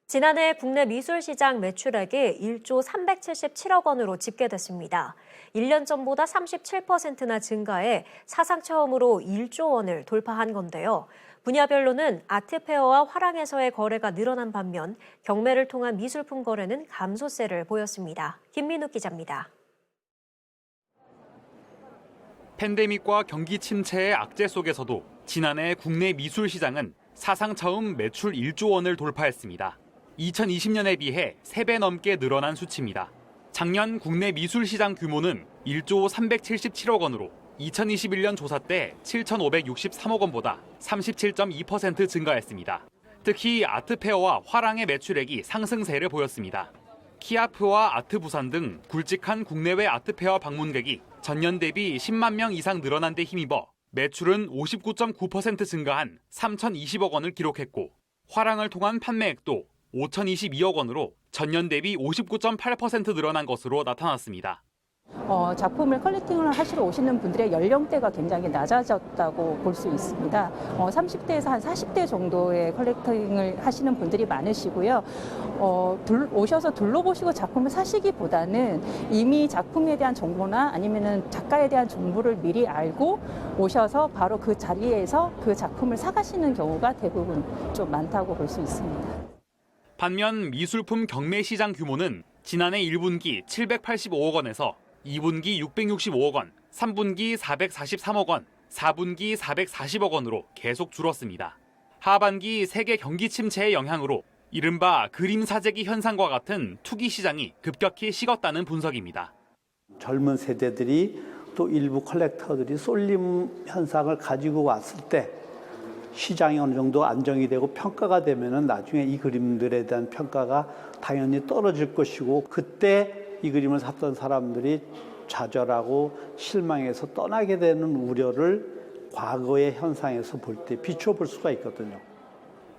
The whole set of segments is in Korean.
지난해 국내 미술시장 매출액이 1조 377억 원으로 집계됐습니다. 1년 전보다 37%나 증가해 사상 처음으로 1조 원을 돌파한 건데요. 분야별로는 아트페어와 화랑에서의 거래가 늘어난 반면 경매를 통한 미술품 거래는 감소세를 보였습니다. 김민욱 기자입니다. 팬데믹과 경기 침체의 악재 속에서도 지난해 국내 미술 시장은 사상 처음 매출 1조 원을 돌파했습니다. 2020년에 비해 3배 넘게 늘어난 수치입니다. 작년 국내 미술 시장 규모는 1조 377억 원으로 2021년 조사 때 7,563억 원보다 37.2% 증가했습니다. 특히 아트페어와 화랑의 매출액이 상승세를 보였습니다. 키아프와 아트부산 등 굵직한 국내외 아트페어 방문객이 전년 대비 10만 명 이상 늘어난 데 힘입어 매출은 59.9% 증가한 3,020억 원을 기록했고 화랑을 통한 판매액도 5,022억 원으로 전년 대비 59.8% 늘어난 것으로 나타났습니다. 작품을 컬렉팅을 하시러 오시는 분들의 연령대가 굉장히 낮아졌다고 볼 수 있습니다. 30대에서 한 40대 정도의 컬렉팅을 하시는 분들이 많으시고요. 오셔서 둘러보시고 작품을 사시기보다는 이미 작품에 대한 정보나 아니면은 작가에 대한 정보를 미리 알고 오셔서 바로 그 자리에서 그 작품을 사가시는 경우가 대부분 좀 많다고 볼 수 있습니다. 반면 미술품 경매 시장 규모는 지난해 1분기 785억 원에서 2분기 665억 원, 3분기 443억 원, 4분기 440억 원으로 계속 줄었습니다. 하반기 세계 경기 침체의 영향으로 이른바 그림 사재기 현상과 같은 투기 시장이 급격히 식었다는 분석입니다. 젊은 세대들이 또 일부 컬렉터들이 쏠림 현상을 가지고 왔을 때 시장이 어느 정도 안정이 되고 평가가 되면은 나중에 이 그림들에 대한 평가가 당연히 떨어질 것이고 그때 이 그림을 샀던 사람들이 좌절하고 실망해서 떠나게 되는 우려를 과거의 현상에서 볼 때 비춰볼 수가 있거든요.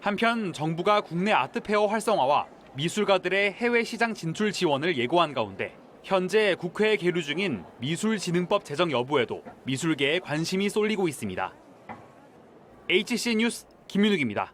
한편 정부가 국내 아트페어 활성화와 미술가들의 해외 시장 진출 지원을 예고한 가운데 현재 국회에 계류 중인 미술진흥법 제정 여부에도 미술계에 관심이 쏠리고 있습니다. HC 뉴스 김민욱입니다.